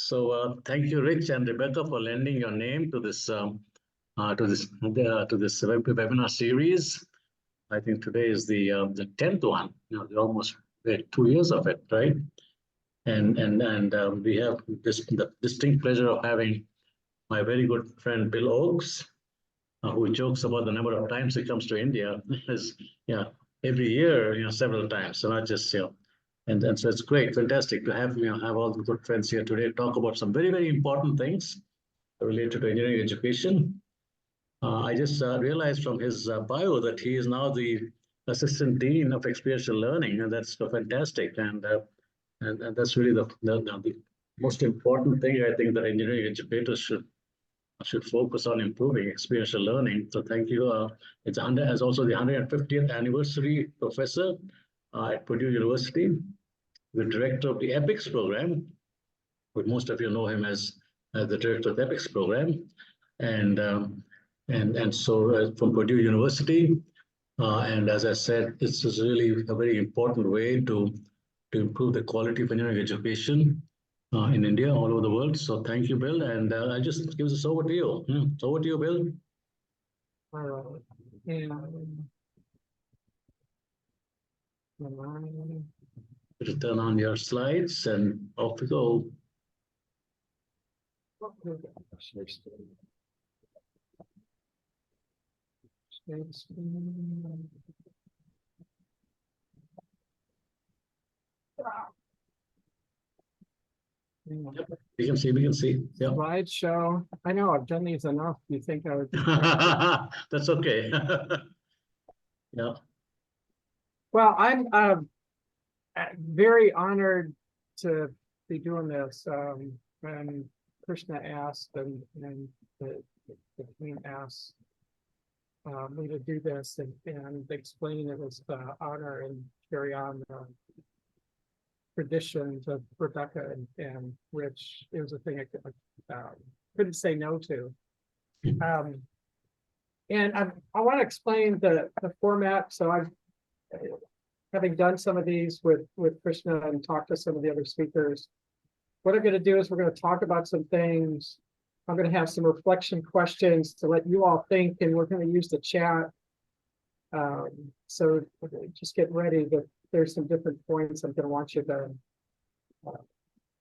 So thank you, Rich and Rebecca, for lending your name to this webinar series. I think today is the 10th one. We're almost 2 years of it, right? And we have the distinct pleasure of having my very good friend Bill Oakes, who jokes about the number of times he comes to India. Every year, several times, so not just and so it's great, fantastic to have have all the good friends here today to talk about some very, very important things related to engineering education. I just realized from his bio that he is now the assistant dean of experiential learning, and that's fantastic. And that's really the most important thing I think that engineering educators should focus on improving experiential learning. So thank you. It's as also the 150th anniversary professor at Purdue University, the director of the EPICS program, but most of you know him as the director of the EPICS program, and so from Purdue University. And as I said, this is really a very important way to improve the quality of engineering education in India, all over the world. So thank you, Bill. And I just give this over to you. So over to you, Bill. All right. Just turn on your slides and off we go. Yep, we can see. Yeah. Slideshow. I know I've done these enough. You think I would? That's okay. Yeah. Well, I'm very honored to be doing this. When Krishna asked and the team asked me to do this and explain it as the honor and carry on the traditions of Rebecca and Rich, it was a thing I couldn't say no to. And I want to explain the format. So I've having done some of these with Krishna and talked to some of the other speakers. What I'm going to do is we're going to talk about some things. I'm going to have some reflection questions to let you all think, and we're going to use the chat. So just get ready that there's some different points I'm going to want you to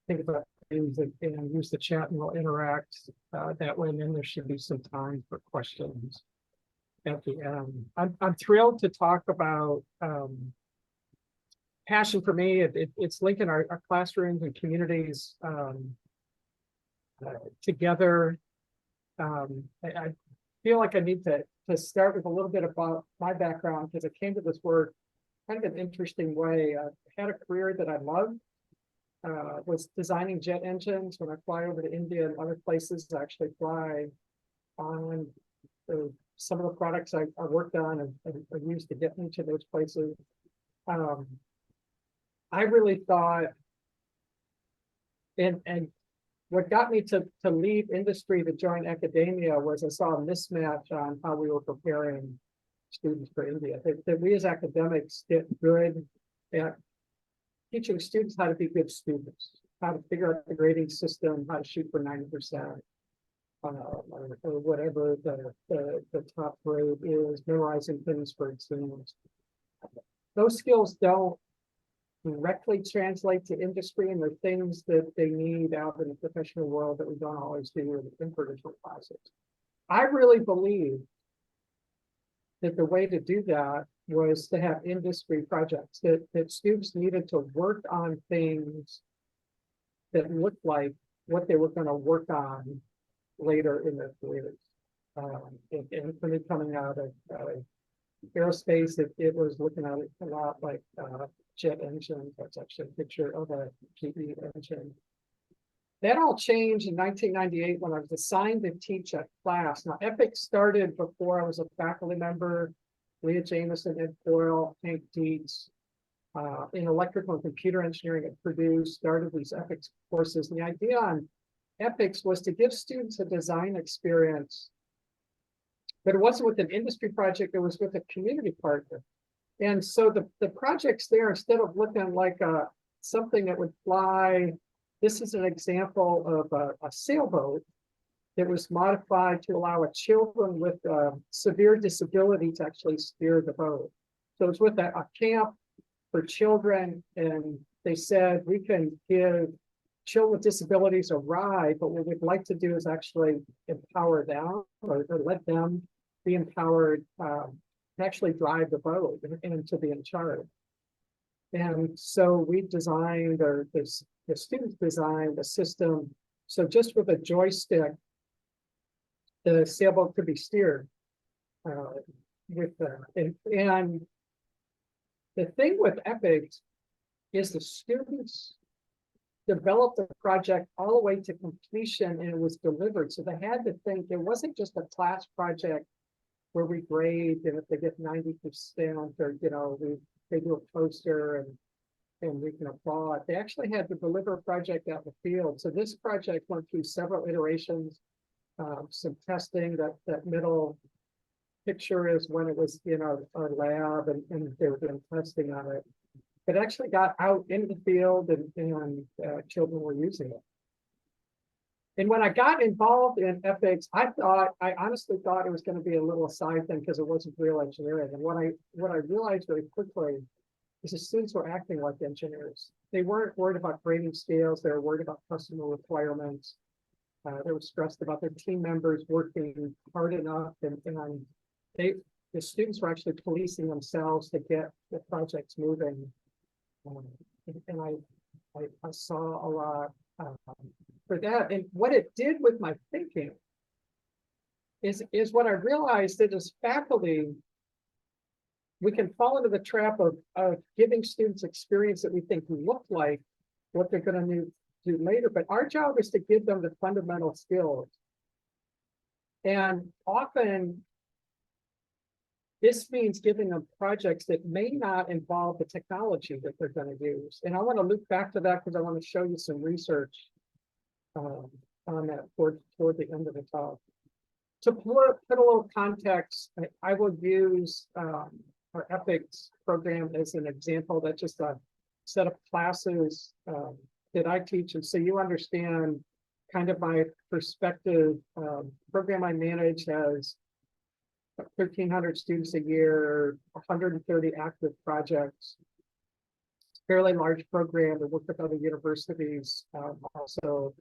think about things and use the chat, and we'll interact that way. And then there should be some time for questions at the end. I'm thrilled to talk about passion for me. It's linking our classrooms and communities together. I feel like I need to start with a little bit about my background, because I came to this work kind of an interesting way. I had a career that I loved, was designing jet engines. When I fly over to India and other places, I actually fly on some of the products I worked on and used to get me to those places. I really thought, and what got me to leave industry to join academia was I saw a mismatch on how we were preparing students for India. That we as academics get good at teaching students how to be good students, how to figure out the grading system, how to shoot for 90%, or whatever the top grade is, memorizing things for exams. Those skills don't directly translate to industry, and they're things that they need out in the professional world that we don't always do in traditional classes. I really believe that the way to do that was to have industry projects, that students needed to work on things that looked like what they were going to work on later in their careers. And for me, coming out of aerospace, it was looking at it a lot like jet engines. That's actually a picture of a GE engine. That all changed in 1998 when I was assigned to teach a class. Now, EPIC started before I was a faculty member. Leah Jameson, Ed Boyle, Hank Dietz, in electrical and computer engineering at Purdue, started these EPICS courses. And the idea on EPICS was to give students a design experience, but it wasn't with an industry project, it was with a community partner. And so the projects there, instead of looking like something that would fly this is an example of a sailboat that was modified to allow children with severe disability to actually steer the boat. So it's with a camp for children, and they said we can give children with disabilities a ride, but what we'd like to do is actually empower them or let them be empowered to actually drive the boat and to be in charge. And so we designed, or the students designed a system. So just with a joystick, the sailboat could be steered with and the thing with EPICS is the students developed the project all the way to completion and it was delivered. So they had to think it wasn't just a class project where we grade and if they get 90% or they do a poster and we can applaud. They actually had to deliver a project out in the field. So this project went through several iterations, some testing. That middle picture is when it was in our lab and they were doing testing on it. It actually got out in the field and children were using it. And when I got involved in ethics, I honestly thought it was going to be a little side thing because it wasn't real engineering. And what I realized very quickly is the students were acting like engineers. They weren't worried about grading scales. They were worried about customer requirements. They were stressed about their team members working hard enough, and the students were actually policing themselves to get the projects moving. And I saw a lot for that. And what it did with my thinking is what I realized that as faculty, we can fall into the trap of giving students experience that we think look like what they're going to do later. But our job is to give them the fundamental skills. And often this means giving them projects that may not involve the technology that they're going to use. And I want to loop back to that because I want to show you some research on that toward the end of the talk. To put a little context, I will use our ethics program as an example. That's just a set of classes that I teach. And so you understand kind of my perspective. Program I manage has 1,300 students a year, 130 active projects. Fairly large program. We work with other universities. Also,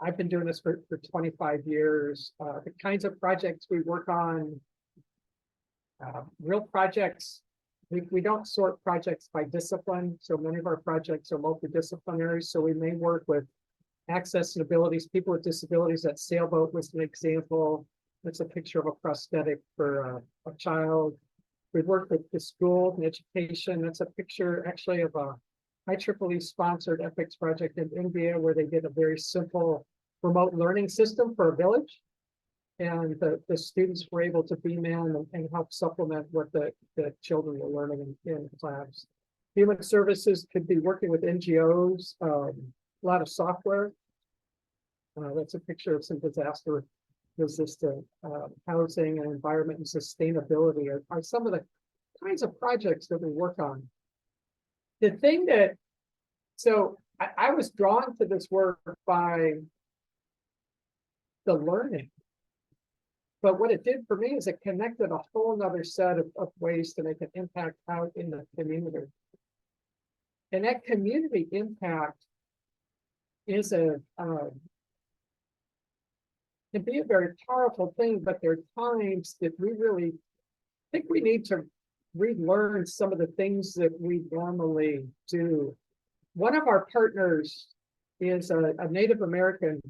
I've been doing this for 25 years. The kinds of projects we work on, real projects. We don't sort projects by discipline. So many of our projects are multidisciplinary. So we may work with access and abilities, people with disabilities. That sailboat was an example. It's a picture of a prosthetic for a child. We work with the school and education. That's a picture actually of a IEEE sponsored ethics project in India where they did a very simple remote learning system for a village. And the students were able to beam in and help supplement what the children were learning in class. Human services could be working with NGOs, a lot of software. That's a picture of some disaster resistant housing and environment and sustainability are some of the kinds of projects that we work on. The thing that, so I was drawn to this work by the learning, but what it did for me is it connected a whole nother set of ways to make an impact out in the community. And that community impact is can be a very powerful thing, but there are times that we really think we need to relearn some of the things that we normally do. One of our partners is a Native American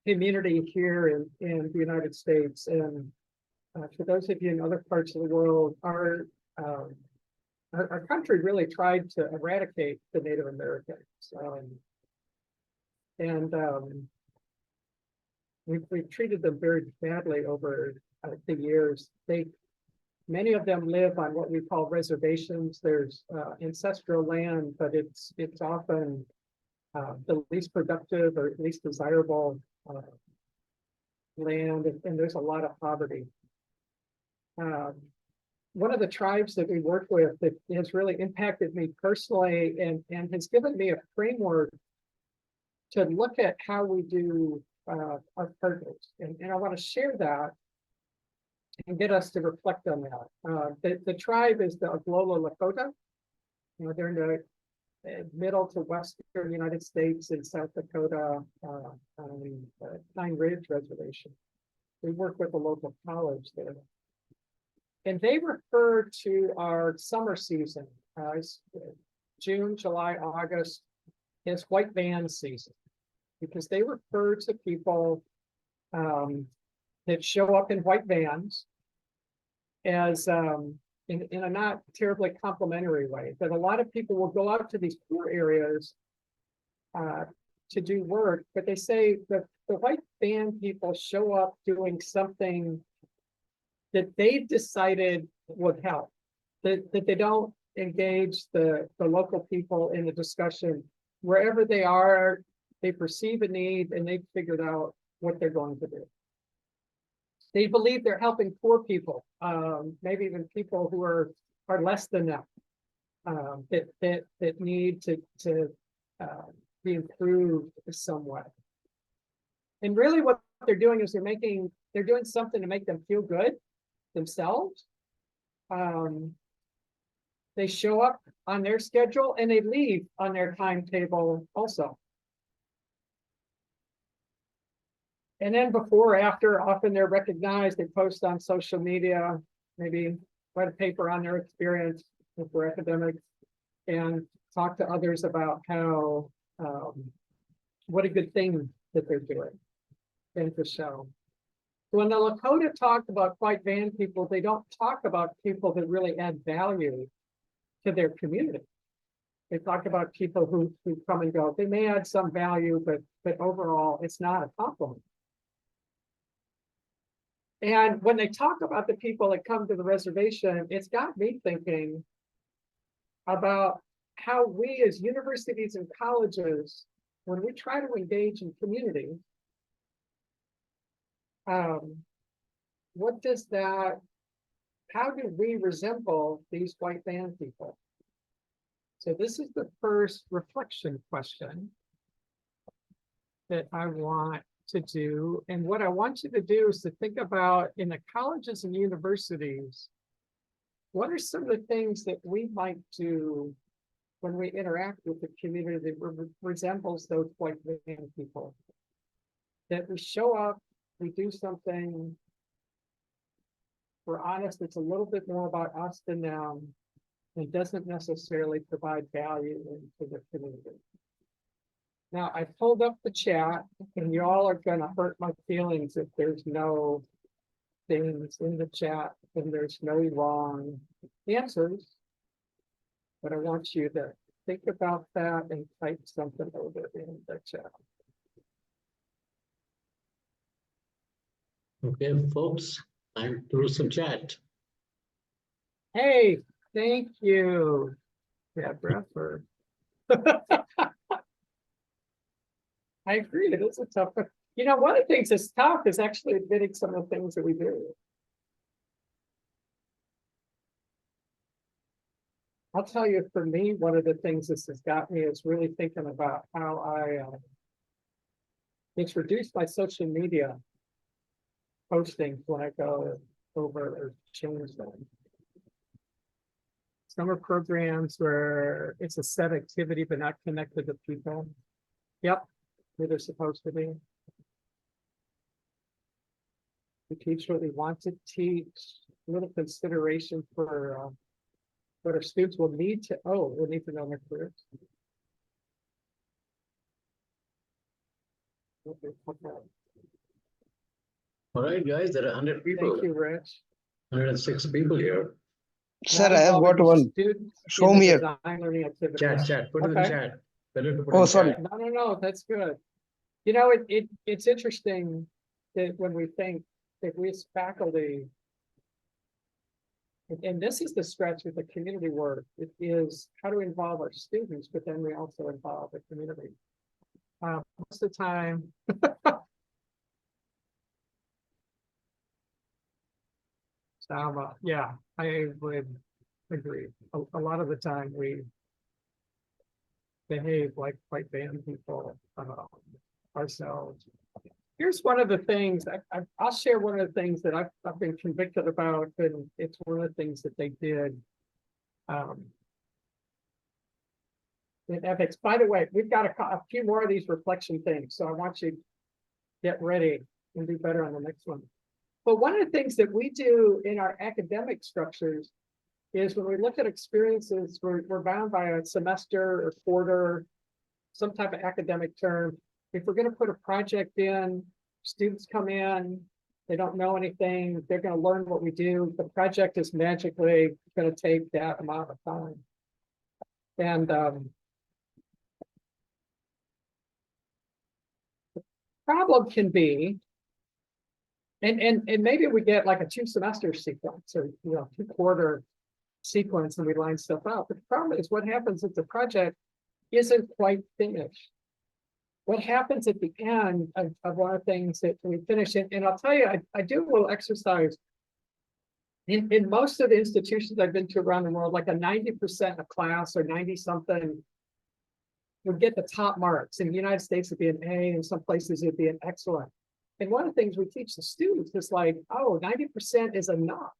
community here in the United States. And for those of you in other parts of the world, our country really tried to eradicate the Native Americans. We've treated them very badly over the years. Many of them live on what we call reservations. There's ancestral land, but it's often the least productive or least desirable land, and there's a lot of poverty. One of the tribes that we work with that has really impacted me personally and has given me a framework to look at how we do our partners. And I want to share that and get us to reflect on that. The tribe is the Aglola Lakota. You know, they're in the middle to western United States in South Dakota on Pine Ridge Reservation. We work with a local college there. And they refer to our summer season, June, July, August, as white van season, because they refer to people that show up in white vans as in a not terribly complimentary way. But a lot of people will go out to these poor areas to do work, but they say that the white van people show up doing something that they decided would help, that they don't engage the local people in the discussion. Wherever they are, they perceive a need and they've figured out what they're going to do. They believe they're helping poor people, maybe even people who are less than them, that need to be improved somewhat. And really what they're doing is they're doing something to make them feel good themselves. They show up on their schedule and they leave on their timetable also. And then before or after, often they're recognized, they post on social media, maybe write a paper on their experience if we're academics, and talk to others about how, what a good thing that they're doing, and to show. When the Lakota talk about white van people, they don't talk about people that really add value to their community. They talk about people who come and go. They may add some value, but overall, it's not a compliment. And when they talk about the people that come to the reservation, it's got me thinking about how we as universities and colleges, when we try to engage in community, what does that, how do we resemble these white van people? So this is the first reflection question that I want to do. And what I want you to do is to think about, in the colleges and universities, what are some of the things that we might do when we interact with the community that resembles those white van people? That we show up, we do something, we're honest, it's a little bit more about us than them, and doesn't necessarily provide value to the community. Now, I pulled up the chat, and y'all are going to hurt my feelings if there's no things in the chat and there's no wrong answers. But I want you to think about that and type something over in the chat. Okay, folks, time to do some chat. Hey, thank you. Yeah, Bradford. I agree, it is a tough one. You know, one of the things that's tough is actually admitting some of the things that we do. I'll tell you, for me, one of the things this has got me is really thinking about how I introduce my social media postings when I go over or change them. Summer programs where it's a set activity but not connected to people. Yep, where they're supposed to be. We teach what we want to teach. A little consideration for what our students will need to know their careers. All right, guys, there are 100 people. Thank you, Rich. 106 people here. Sir, I have got one. Show me it. Chat, put it in the chat. Better to put Oh, in sorry. chat. No, that's good. You know, it's interesting that when we think that we as faculty, and this is the stretch with the community work, it is how to involve our students, but then we also involve the community. Most of the time, yeah, I would agree. A lot of the time we behave like white band people ourselves. Here's one of the things I'll share. One of the things that I've been convicted about, and it's one of the things that they did in ethics. By the way, we've got a few more of these reflection things, so I want you to get ready and do better on the next one. But one of the things that we do in our academic structures is when we look at experiences, we're bound by a semester or quarter, some type of academic term. If we're going to put a project in, students come in, they don't know anything, they're going to learn what we do. The project is magically going to take that amount of time. And the problem can be, and maybe we get like a 2-semester sequence or 2-quarter sequence and we line stuff out. But the problem is what happens if the project isn't quite finished. What happens at the end of one of the things that we finish, and I'll tell you, I do a little exercise. In most of the institutions I've been to around the world, like a 90% of class or 90-something would get the top marks. In the United States, it'd be an A, and some places it'd be an excellent. And one of the things we teach the students is like, oh, 90% is enough.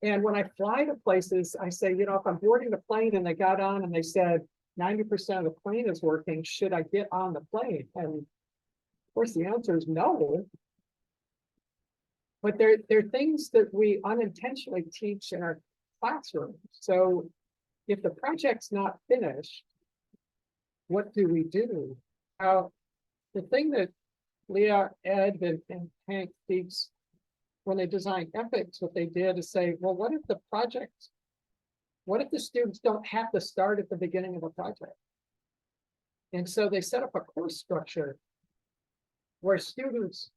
And when I fly to places, I say, if I'm boarding the plane and they got on and they said, 90% of the plane is working, should I get on the plane? And of course, the answer is no. But there are things that we unintentionally teach in our classroom. So if the project's not finished, what do we do? The thing that Leah, Ed, and Hank speaks when they designed ethics, what they did is say, well, what if the students don't have to start at the beginning of a project? And so they set up a course structure where students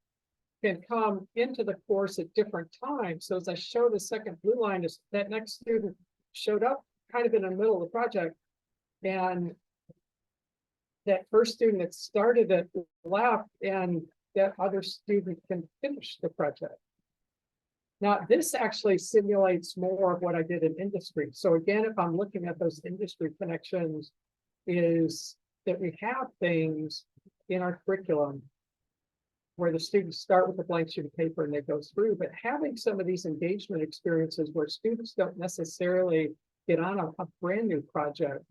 can come into the course at different times. So as I show the second blue line, is that next student showed up kind of in the middle of the project, and that first student that started it left, and that other student can finish the project. Now, this actually simulates more of what I did in industry. So again, if I'm looking at those industry connections, is that we have things in our curriculum where the students start with a blank sheet of paper and they go through, but having some of these engagement experiences where students don't necessarily get on a brand new project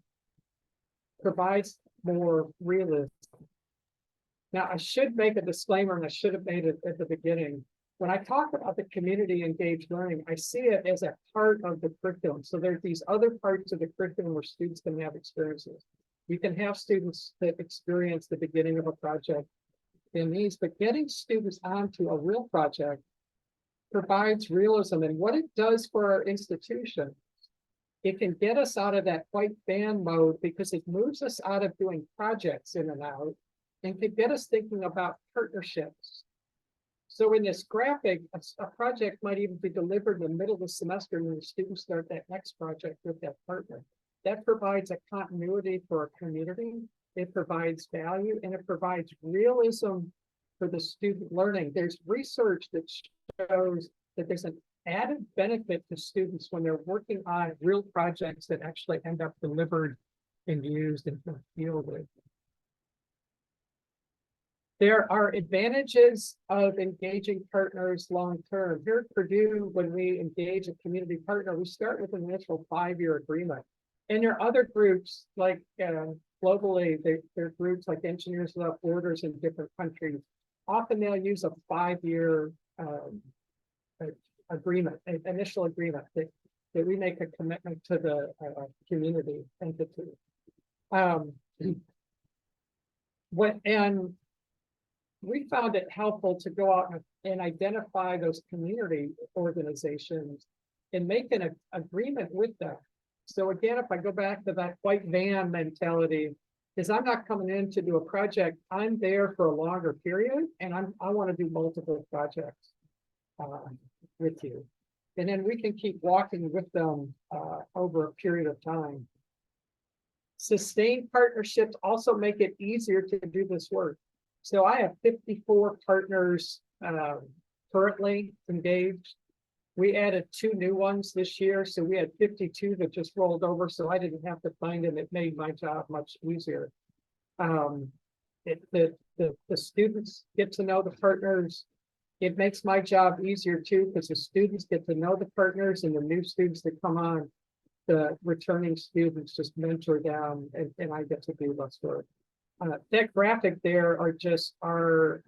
provides more realism. Now, I should make a disclaimer, and I should have made it at the beginning. When I talk about the community engaged learning, I see it as a part of the curriculum. So there's these other parts of the curriculum where students can have experiences. You can have students that experience the beginning of a project in these, but getting students onto a real project provides realism. And what it does for our institution, it can get us out of that white band mode because it moves us out of doing projects in and out and can get us thinking about partnerships. So in this graphic, a project might even be delivered in the middle of the semester and the students start that next project with that partner. That provides a continuity for a community. It provides value, and it provides realism for the student learning. There's research that shows that there's an added benefit to students when they're working on real projects that actually end up delivered and used and fielded. There are advantages of engaging partners long-term. Here at Purdue, when we engage a community partner, we start with an initial 5-year agreement. And there are other groups like globally, there are groups like Engineers Without Borders in different countries. Often they'll use a 5-year agreement, an initial agreement that we make a commitment to the community entity. And we found it helpful to go out and identify those community organizations and make an agreement with them. So again, if I go back to that white van mentality, is I'm not coming in to do a project, I'm there for a longer period, and I want to do multiple projects with you. And then we can keep walking with them over a period of time. Sustained partnerships also make it easier to do this work. So I have 54 partners currently engaged. We added 2 new ones this year, so we had 52 that just rolled over, so I didn't have to find them. It made my job much easier. The students get to know the partners. It makes my job easier too, because the students get to know the partners, and the new students that come on, the returning students just mentor them, and I get to do less work. That graphic there are just our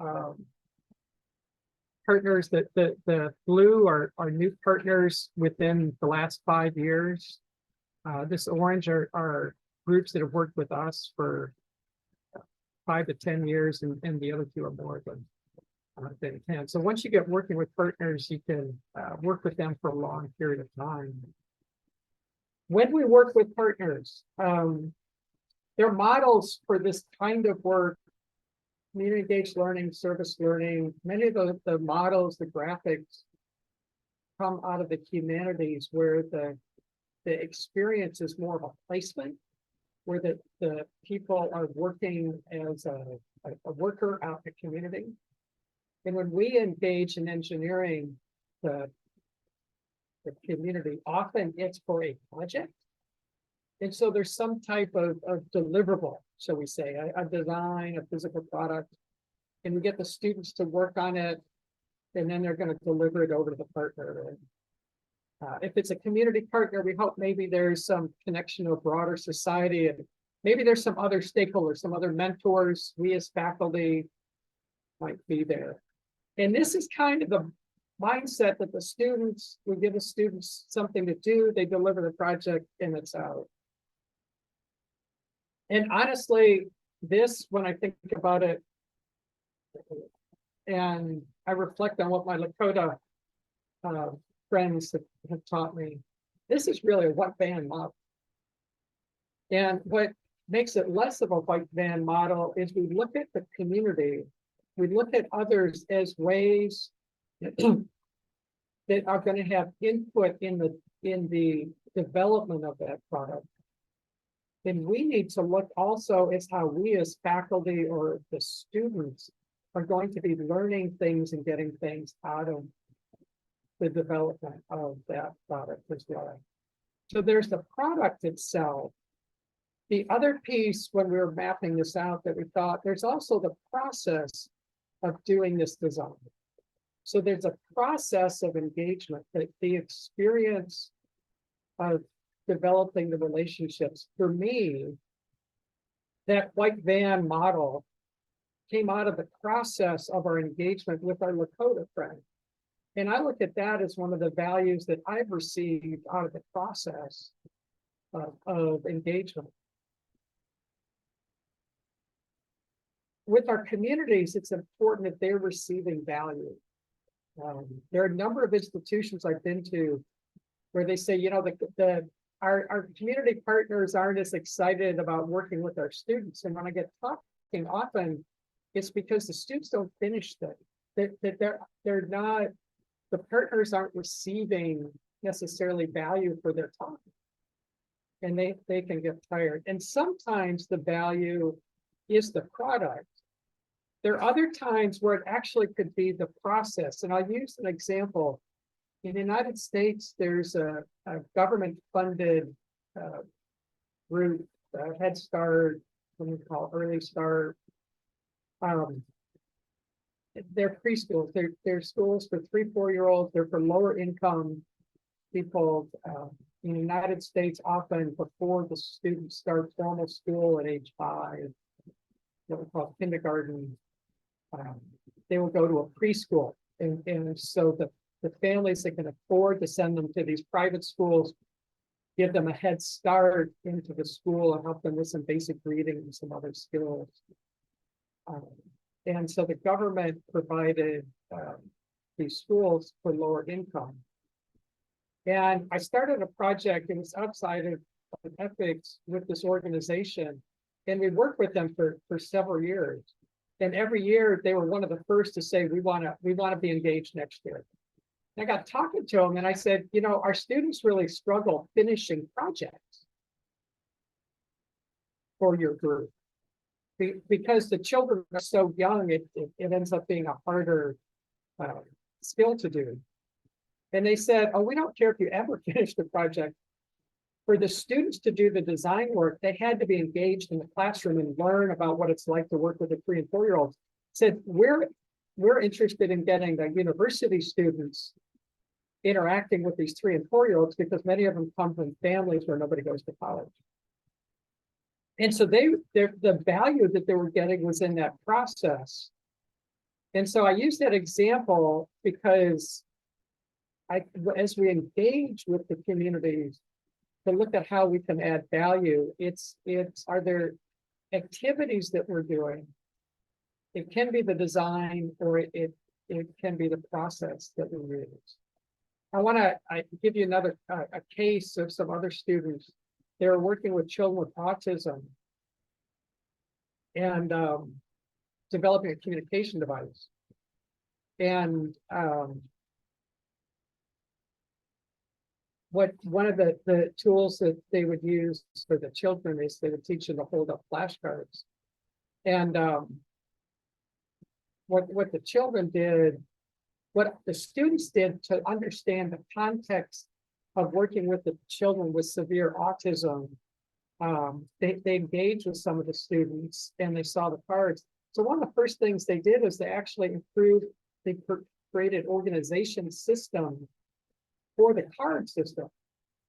partners. That the blue are new partners within the last 5 years. This orange are groups that have worked with us for 5 to 10 years, and the other 2 are more than 10. So once you get working with partners, you can work with them for a long period of time. When we work with partners, they're models for this kind of work: community-engaged learning, service learning. Many of the models, the graphics, come out of the humanities, where the experience is more of a placement, where the people are working as a worker out in the community. And when we engage in engineering the community, often it's for a project. And so there's some type of deliverable, shall we say, a design, a physical product, and we get the students to work on it, and then they're going to deliver it over to the partner. And if it's a community partner, we hope maybe there's some connection to a broader society, and maybe there's some other stakeholders, some other mentors. We as faculty might be there. And this is kind of the mindset that we give the students something to do, they deliver the project, and it's out. And honestly, this, when I think about it, and I reflect on what my Lakota friends have taught me, this is really a white van model. And what makes it less of a white van model is we look at the community, we look at others as ways that are going to have input in the development of that product. Then we need to look also as how we as faculty or the students are going to be learning things and getting things out of the development of that product as well. So there's the product itself. The other piece, when we were mapping this out, that we thought there's also the process of doing this design. So there's a process of engagement, that the experience of developing the relationships. For me, that white van model came out of the process of our engagement with our Lakota friend. And I look at that as one of the values that I've received out of the process of engagement. With our communities, it's important that they're receiving value. There are a number of institutions I've been to where they say, you know, our community partners aren't as excited about working with our students. And when I get talking, often it's because the students don't finish things. They're not, the partners aren't receiving necessarily value for their time. And they can get tired. And sometimes the value is the product. There are other times where it actually could be the process. And I'll use an example. In the United States, there's a government-funded group, Head Start, what we call Early Start. They're preschools. They're schools for 3-4-year-olds. They're for lower income people. In the United States, often before the students start formal school at age 5, what we call kindergarten, they will go to a preschool. And so the families that can afford to send them to these private schools give them a head start into the school and help them with some basic reading and some other skills. And so the government provided these schools for lower income. And I started a project, it was outside of ethics, with this organization. And we worked with them for several years. And every year they were one of the first to say, we want to be engaged next year. I got talking to them and I said, you know, our students really struggle finishing projects for your group. Because the children are so young, it ends up being a harder skill to do. And they said, oh, we don't care if you ever finish the project. For the students to do the design work, they had to be engaged in the classroom and learn about what it's like to work with the 3- and 4-year-olds. Said, we're interested in getting the university students interacting with these 3- and 4-year-olds because many of them come from families where nobody goes to college. And so the value that they were getting was in that process. And so I use that example because as we engage with the communities to look at how we can add value, are there activities that we're doing? It can be the design, or it can be the process that we use. I give you another a case of some other students. They were working with children with autism and developing a communication device. And one of the tools that they would use for the children is they would teach them to hold up flashcards. And what the children did, what the students did to understand the context of working with the children with severe autism, they engaged with some of the students and they saw the cards. So one of the first things they did is they actually created organization system for the card system.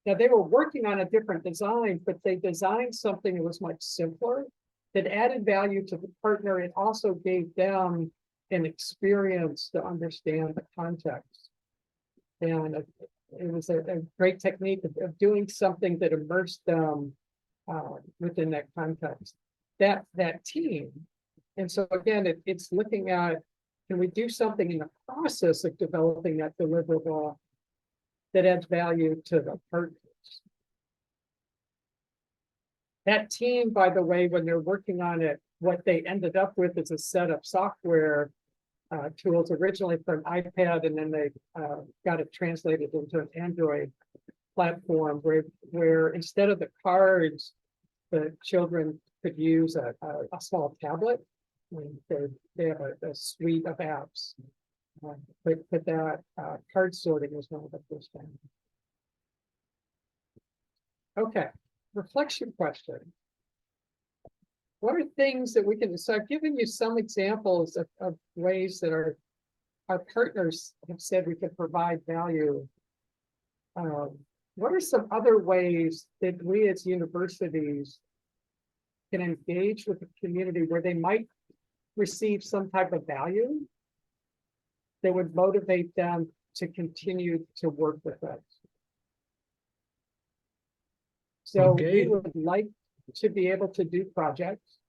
Now they were working on a different design, but they designed something that was much simpler, that added value to the partner. It also gave them an experience to understand the context. And it was a great technique of doing something that immersed them within that context. That team. And so again, it's looking at, can we do something in the process of developing that deliverable that adds value to the partners? That team, by the way, when they're working on it, what they ended up with is a set of software tools originally for an iPad, and then they got it translated into an Android platform where instead of the cards, the children could use a small tablet. They have a suite of apps. But that card sorting was one of the first things. Okay, reflection question. What are things that we can, so I've given you some examples of ways that our partners have said we can provide value. What are some other ways that we as universities can engage with the community where they might receive some type of value that would motivate them to continue to work with us? So we would like to be able to do projects,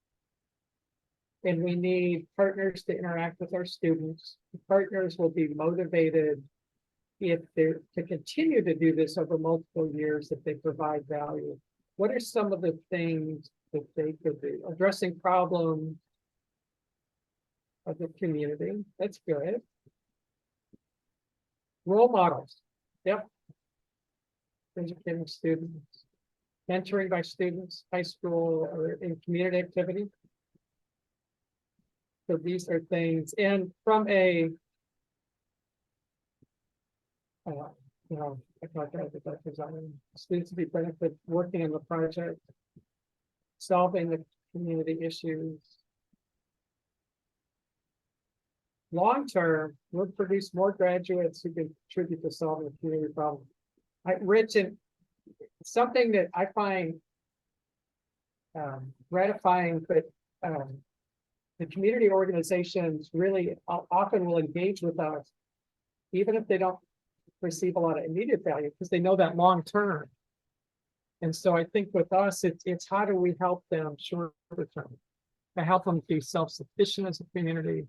and we need partners to interact with our students. The partners will be motivated if they're to continue to do this over multiple years, if they provide value. What are some of the things that they could do? Addressing problems of the community. That's good. Role models. Yep. Educating students. Mentoring by students, high school, or in community activity. So these are things, and from a, I thought that design, students to be benefit working in the project, solving the community issues. Long term, we'll produce more graduates who can contribute to solving the community problem. Rich, and something that I find gratifying, but the community organizations really often will engage with us, even if they don't receive a lot of immediate value, because they know that long term. And so I think with us, it's how do we help them short term, to help them be self-sufficient as a community.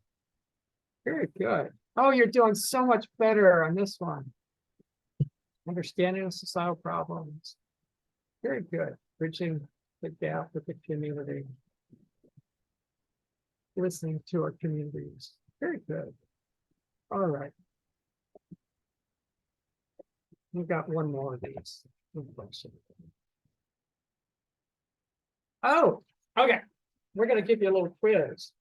Very good. Oh, you're doing so much better on this one. Understanding of societal problems. Very good. Bridging the gap with the community. Listening to our communities. Very good. All right. We've got one more of these. Oh, okay. We're going to give you a little quiz.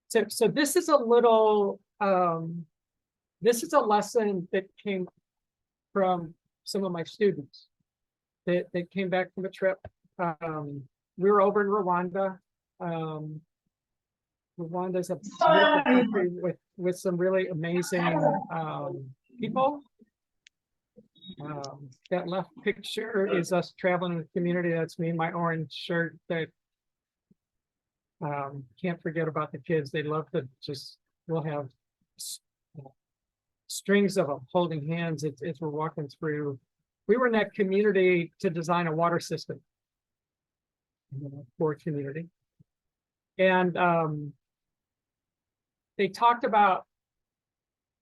So this is a little This is a lesson that came from some of my students that came back from a trip. We were over in Rwanda. Rwanda is a beautiful country with some really amazing people. That left picture is us traveling in the community. That's me in my orange shirt. That can't forget about the kids. They love to just, we'll have strings of them holding hands as we're walking through. We were in that community to design a water system for community. And they talked about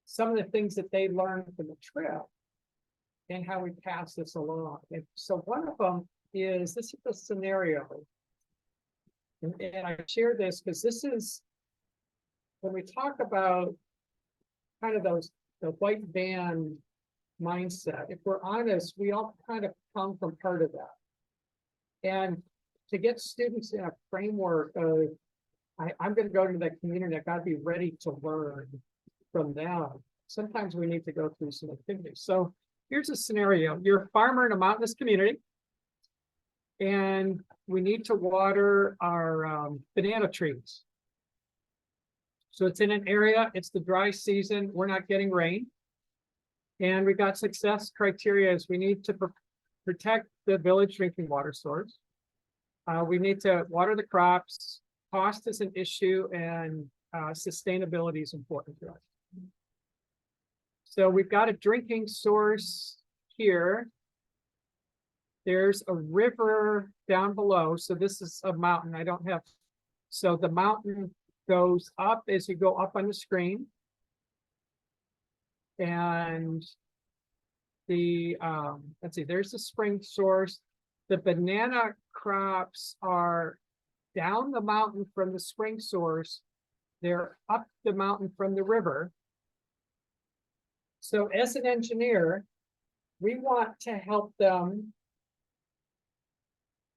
some of the things that they learned from the trip and how we pass this along. And so one of them is, this is a scenario. And I share this because this is, when we talk about kind of the white van mindset, if we're honest, we all kind of come from part of that. And to get students in a framework of, I'm going to go to that community, I got to be ready to learn from them. Sometimes we need to go through some activities. So here's a scenario. You're a farmer in a mountainous community, and we need to water our banana trees. So it's in an area, it's the dry season, we're not getting rain. And we got success criteria is we need to protect the village drinking water source. We need to water the crops. Cost is an issue, and sustainability is important to us. So we've got a drinking source here. There's a river down below. So this is a mountain. I don't have, so the mountain goes up as you go up on the screen. And the, let's see, there's the spring source. The banana crops are down the mountain from the spring source. They're up the mountain from the river. So as an engineer, we want to help them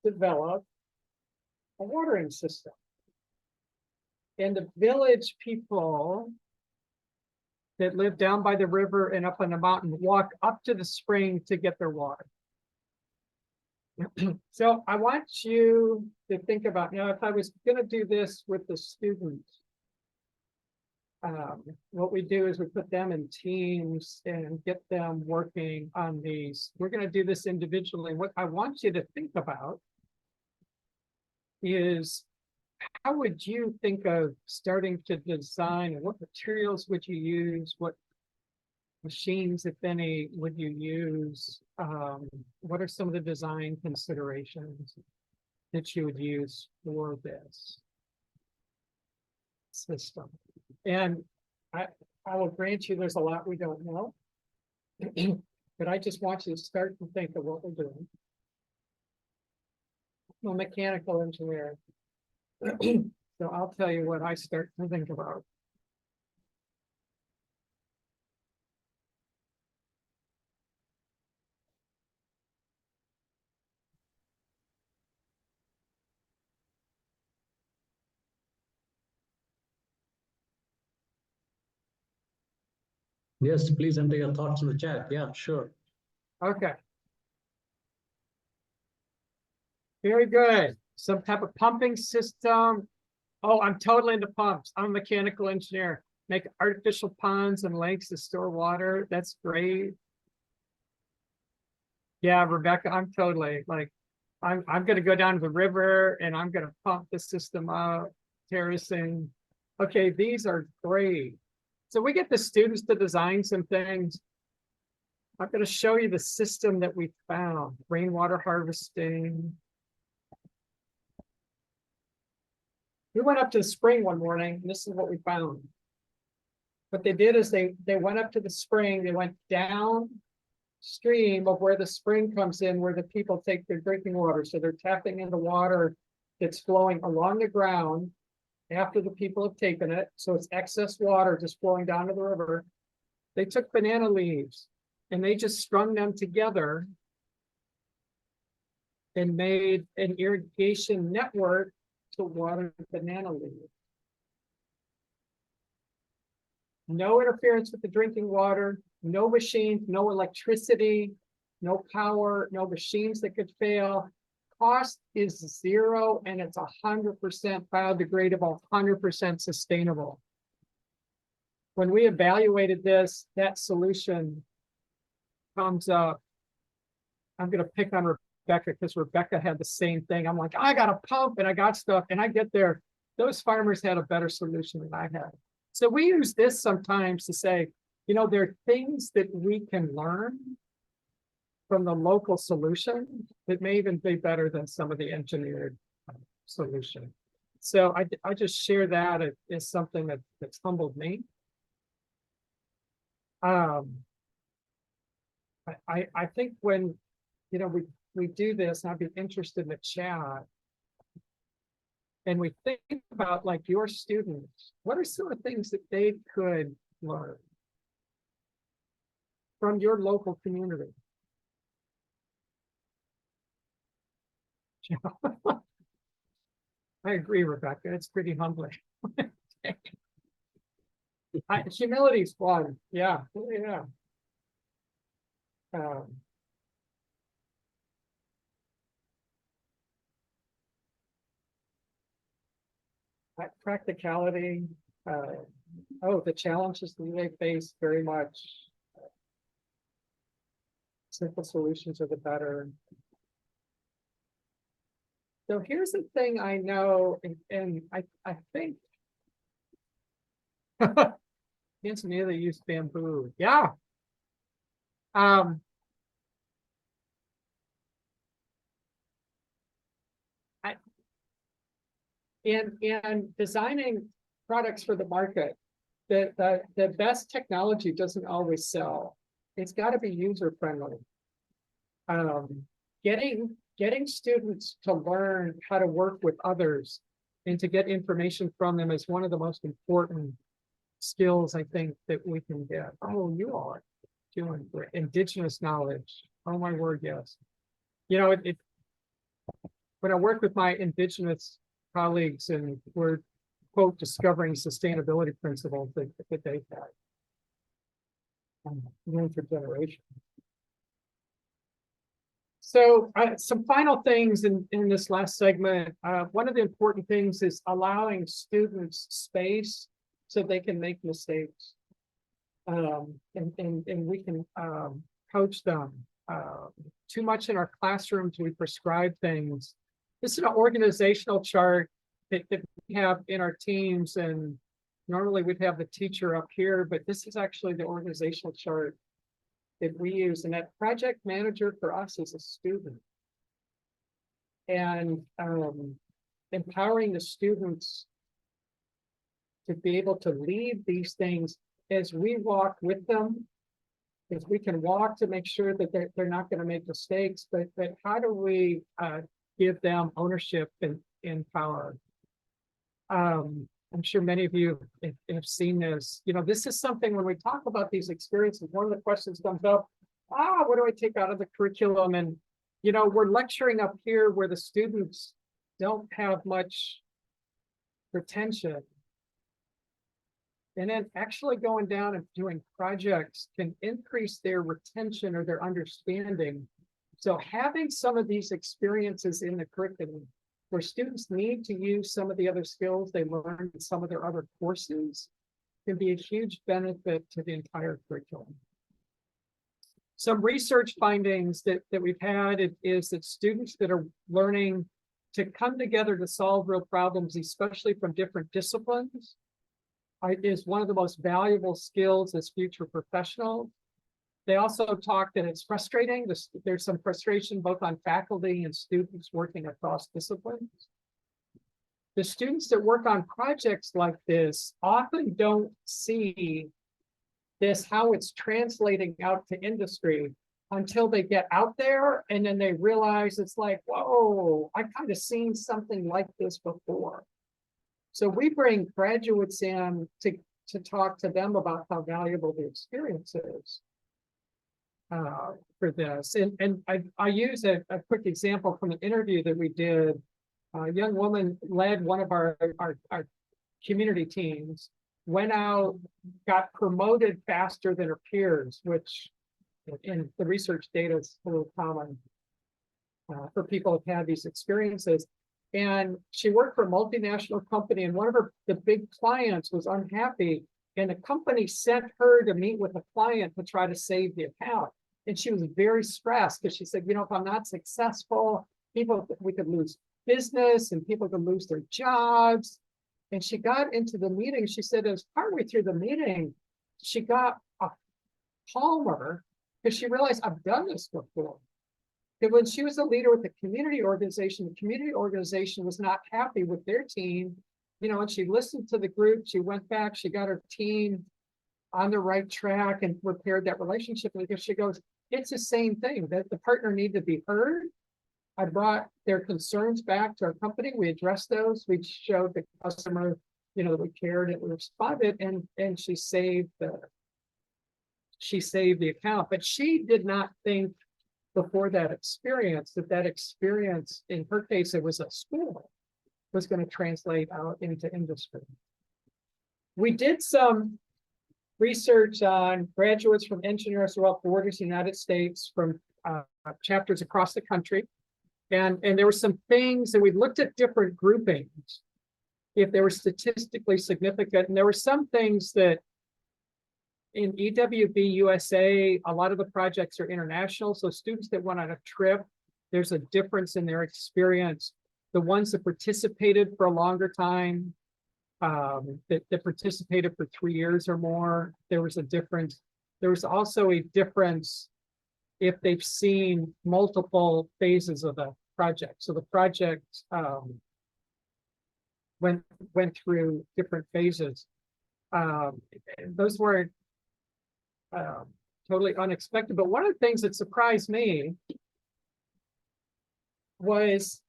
develop a watering system. And the village people that live down by the river and up on the mountain walk up to the spring to get their water. So I want you to think about, now, if I was going to do this with the students, what we do is we put them in teams and get them working on these. We're going to do this individually. What I want you to think about is, how would you think of starting to design, and what materials would you use? What machines, if any, would you use? What are some of the design considerations that you would use for this system? And I will grant you there's a lot we don't know, but I just want you to start to think of what we're doing. I'm a mechanical engineer, so I'll tell you what I start to think about. Yes, please enter your thoughts in the chat. Yeah, sure. Okay. Very good. Some type of pumping system. Oh, I'm totally into pumps. I'm a mechanical engineer. Make artificial ponds and lakes to store water. That's great. Yeah, Rebecca, I'm totally like, I'm gonna go down to the river and I'm gonna pump the system out, terracing. Okay, these are great. So we get the students to design some things. I'm gonna show you the system that we found, rainwater harvesting. We went up to the spring one morning, and this is what we found. What they did is they went up to the spring, they went downstream of where the spring comes in, where the people take their drinking water. So they're tapping into water that's flowing along the ground after the people have taken it. So it's excess water just flowing down to the river. They took banana leaves and they just strung them together and made an irrigation network to water banana leaves. no interference with the drinking water, no machines, no electricity, no power, no machines that could fail. Cost is zero and it's 100% biodegradable, 100% sustainable. When we evaluated this, that solution comes up. I'm going to pick on Rebecca because Rebecca had the same thing. I'm like, I got a pump and I got stuff, and I get there. Those farmers had a better solution than I had. So we use this sometimes to say, you know, there are things that we can learn from the local solution that may even be better than some of the engineered solution. So I just share that as something that's humbled me. I think when, you know, we do this, and I'd be interested in the chat, and we think about like your students, what are some of the things that they could learn from your local community? I agree, Rebecca. It's pretty humbling. Humility's fun. Yeah, yeah. Practicality. The challenges that they face very much. Simple solutions are the better. So here's the thing I know, and I think Tanzania used bamboo. Yeah. And designing products for the market, the best technology doesn't always sell. It's got to be user friendly. Getting students to learn how to work with others and to get information from them is one of the most important skills I think that we can get. Oh, you are doing great. Indigenous knowledge. Oh my word, yes. You know, when I work with my Indigenous colleagues and we're, quote, discovering sustainability principles that they've had learned for generations. So some final things in this last segment. One of the important things is allowing students space so they can make mistakes. And we can coach them. Too much in our classrooms, we prescribe things. This is an organizational chart that we have in our teams, and normally we'd have the teacher up here, but this is actually the organizational chart that we use, and that project manager for us is a student. And empowering the students to be able to lead these things as we walk with them, as we can walk to make sure that they're not going to make mistakes, but how do we give them ownership and power? I'm sure many of you have seen this. You know, this is something when we talk about these experiences, one of the questions comes up, what do I take out of the curriculum? And, you know, we're lecturing up here where the students don't have much retention. And then actually going down and doing projects can increase their retention or their understanding. So having some of these experiences in the curriculum where students need to use some of the other skills they learned in some of their other courses can be a huge benefit to the entire curriculum. Some research findings that we've had is that students that are learning to come together to solve real problems, especially from different disciplines, is one of the most valuable skills as future professionals. They also talk that it's frustrating. There's some frustration both on faculty and students working across disciplines. The students that work on projects like this often don't see this, how it's translating out to industry until they get out there and then they realize it's like, whoa, I've kind of seen something like this before. So we bring graduates in to talk to them about how valuable the experience is. For this. And I use a quick example from an interview that we did. A young woman led one of our community teams, went out, got promoted faster than her peers, which in the research data is a little common for people who've had these experiences. And she worked for a multinational company, and one of the big clients was unhappy, and the company sent her to meet with a client to try to save the account. And she was very stressed because she said, you know, if I'm not successful, we could lose business and people could lose their jobs. And she got into the meeting. She said, as partway through the meeting, she got a calmer because she realized I've done this before. That when she was a leader with the community organization was not happy with their team, you know, and she listened to the group, she went back, she got her team on the right track and repaired that relationship. Because she goes, it's the same thing, that the partner need to be heard. I brought their concerns back to our company. We addressed those. We showed the customer, you know, that we cared and we responded, and she saved the account. But she did not think before that experience that experience, in her case, it was a school, was going to translate out into industry. We did some research on graduates from engineers throughout borders in the United States from chapters across the country. And there were some things, and we looked at different groupings, if they were statistically significant. And there were some things that in EWB USA, a lot of the projects are international. So students that went on a trip, there's a difference in their experience. The ones that participated for a longer time, that participated for 3 years or more, there was a difference. There was also a difference if they've seen multiple phases of the project. So the project went through different phases. Those were totally unexpected. But one of the things that surprised me was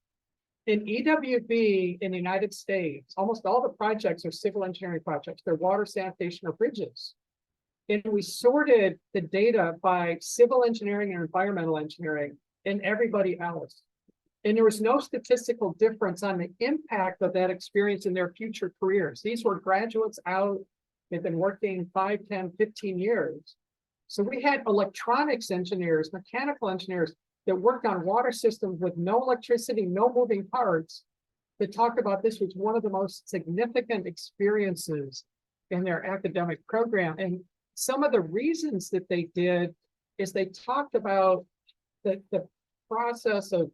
in EWB in the United States, almost all the projects are civil engineering projects. They're water, sanitation, or bridges. And we sorted the data by civil engineering and environmental engineering and everybody else. And there was no statistical difference on the impact of that experience in their future careers. These were graduates out, they've been working 5, 10, 15 years. So we had electronics engineers, mechanical engineers that worked on water systems with no electricity, no moving parts, that talked about this was one of the most significant experiences in their academic program. And some of the reasons that they did is they talked about the process of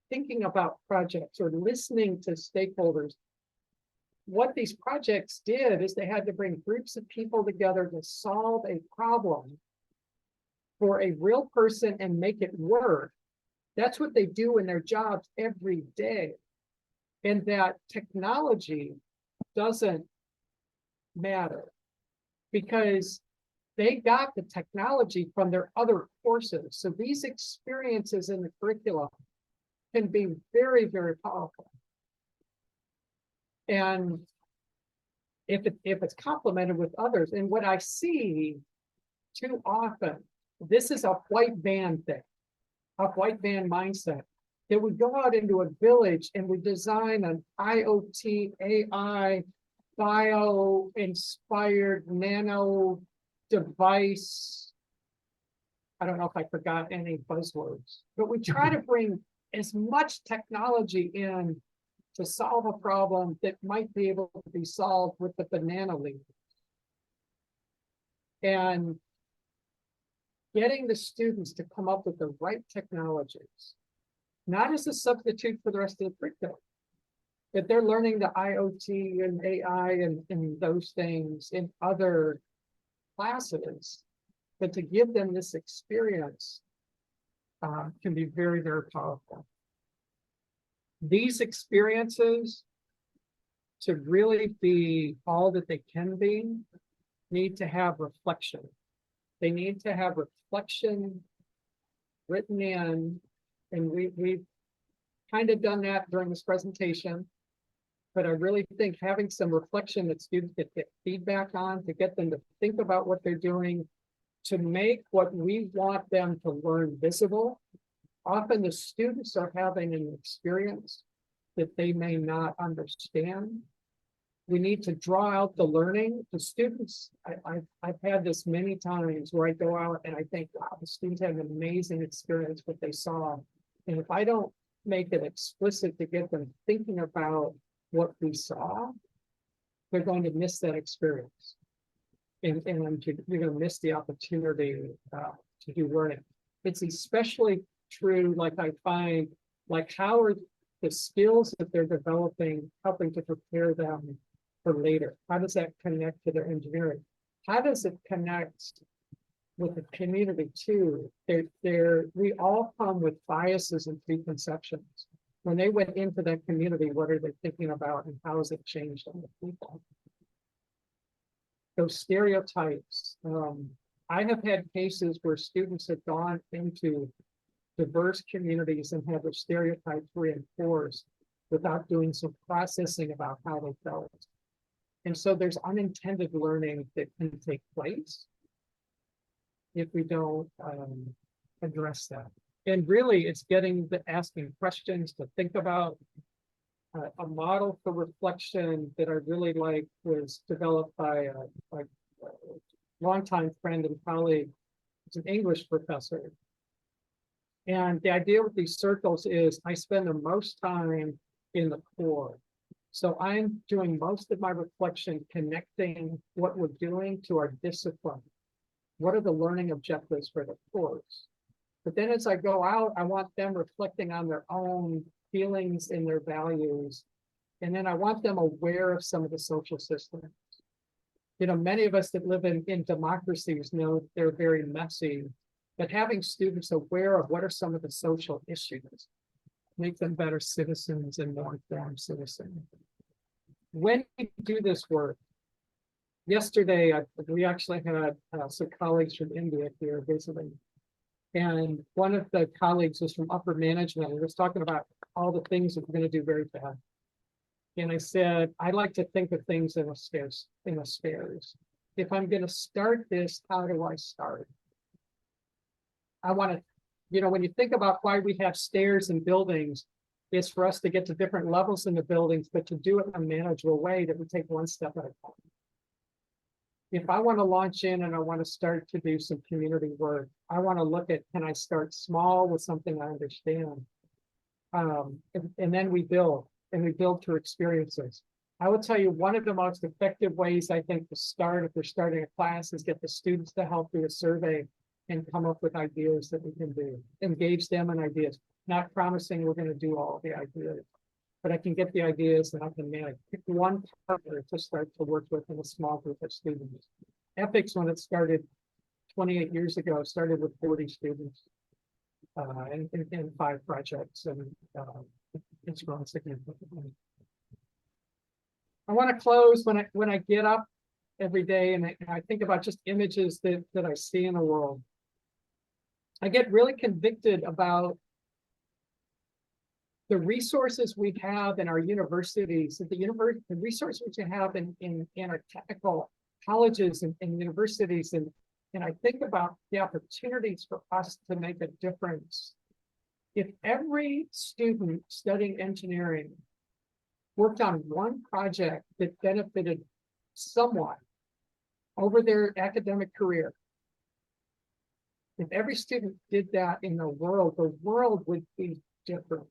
thinking about projects or listening to stakeholders. What these projects did is they had to bring groups of people together to solve a problem for a real person and make it work. That's what they do in their jobs every day. And that technology doesn't matter because they got the technology from their other courses. So these experiences in the curriculum can be very, very powerful. And if it's complemented with others, and what I see too often, this is a white van thing, a white van mindset, that we go out into a village and we design an IoT, AI, bio-inspired nano device. I don't know if I forgot any buzzwords, but we try to bring as much technology in to solve a problem that might be able to be solved with the banana leaf. And getting the students to come up with the right technologies, not as a substitute for the rest of the curriculum, that they're learning the IoT and AI and those things in other classes, but to give them this experience can be very, very powerful. These experiences, to really be all that they can be, need to have reflection. They need to have reflection written in, and we've kind of done that during this presentation, but I really think having some reflection that students get feedback on, to get them to think about what they're doing, to make what we want them to learn visible. Often the students are having an experience that they may not understand. We need to draw out the learning. The students, I've had this many times where I go out and I think, wow, the students had an amazing experience, what they saw. And if I don't make it explicit to get them thinking about what we saw, they're going to miss that experience. And you're going to miss the opportunity to do learning. It's especially true, like I find, like how are the skills that they're developing helping to prepare them for later? How does that connect to their engineering? How does it connect with the community too? We all come with biases and preconceptions. When they went into that community, what are they thinking about and how has it changed on the people? Those stereotypes. I have had cases where students have gone into diverse communities and have their stereotypes reinforced without doing some processing about how they felt. And so there's unintended learning that can take place if we don't address that. And really, it's asking questions to think about. A model for reflection that I really like was developed by a longtime friend and colleague. It's an English professor. And the idea with these circles is I spend the most time in the core. So I'm doing most of my reflection connecting what we're doing to our discipline. What are the learning objectives for the course? But then as I go out, I want them reflecting on their own feelings and their values. And then I want them aware of some of the social systems. You know, many of us that live in democracies know they're very messy, but having students aware of what are some of the social issues, make them better citizens and more informed citizens. When we do this work, yesterday, we actually had some colleagues from India here visiting. And one of the colleagues was from upper management and was talking about all the things that we're going to do very fast. And I said, I like to think of things in a stairs. If I'm going to start this, how do I start? I want to, you know, when you think about why we have stairs in buildings, it's for us to get to different levels in the buildings, but to do it in a manageable way that we take one step at a time. If I want to launch in and I want to start to do some community work, I want to look at, can I start small with something I understand? And then we build, and we build through experiences. I will tell you, one of the most effective ways I think to start, if we're starting a class, is get the students to help do a survey and come up with ideas that we can do. Engage them in ideas, not promising we're going to do all the ideas, but I can get the ideas and I can pick one partner to start to work with in a small group of students. Ethics, when it started 28 years ago, started with 40 students in 5 projects, and it's grown significantly. I want to close when I get up every day and I think about just images that I see in the world. I get really convicted about the resources we have in our universities, the resources we have in our technical colleges and universities, and I think about the opportunities for us to make a difference. If every student studying engineering worked on one project that benefited someone over their academic career, if every student did that in the world would be different.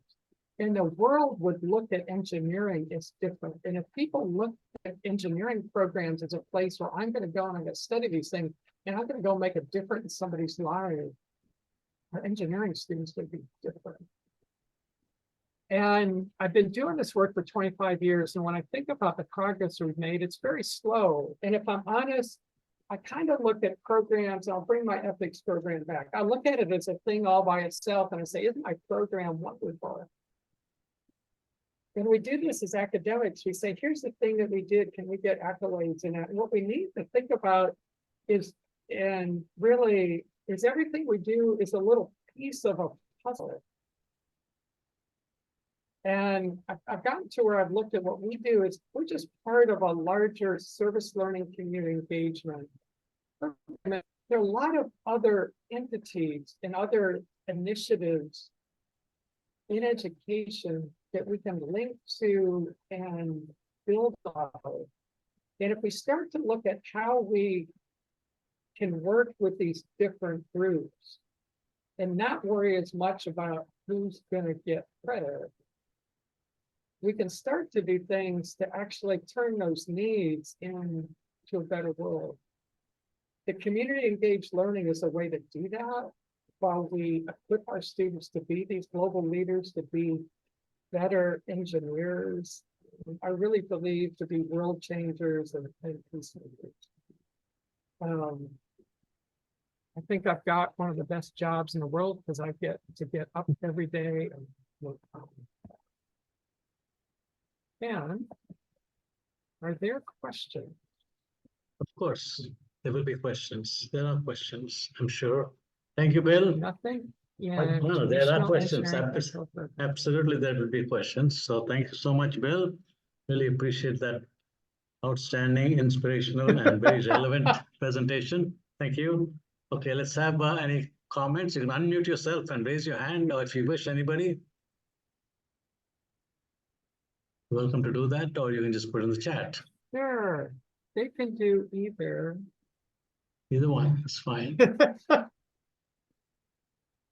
And the world would look at engineering as different. And if people look at engineering programs as a place where I'm going to go and I'm going to study these things, and I'm going to go make a difference in somebody's life, our engineering students would be different. And I've been doing this work for 25 years. And when I think about the progress we've made, it's very slow. And if I'm honest, I kind of look at programs, I'll bring my ethics program back. I look at it as a thing all by itself, and I say, isn't my program wonderful? When we do this as academics, we say, here's the thing that we did, can we get accolades in that? And what we need to think about is, and really, is everything we do is a little piece of a puzzle. And I've gotten to where I've looked at what we do is we're just part of a larger service learning community engagement. There are a lot of other entities and other initiatives in education that we can link to and build off of. And if we start to look at how we can work with these different groups and not worry as much about who's going to get credit, we can start to do things to actually turn those needs into a better world. The community engaged learning is a way to do that while we equip our students to be these global leaders, to be better engineers. I really believe to be world changers and peacemakers. I think I've got one of the best jobs in the world because I get to get up every day and work on. And are there questions? Of course, there will be questions. There are questions, I'm sure. Thank you, Bill. Nothing? No, there are traditional questions. engineering, Absolutely, there will be questions. So thank you so much, Bill. Really appreciate that outstanding, inspirational, and very relevant presentation. Thank you. Okay, let's have any comments. You can unmute yourself and raise your hand, or if you wish, anybody. You're welcome to do that, or you can just put it in the chat. Sure, they can do either. Either one, it's fine.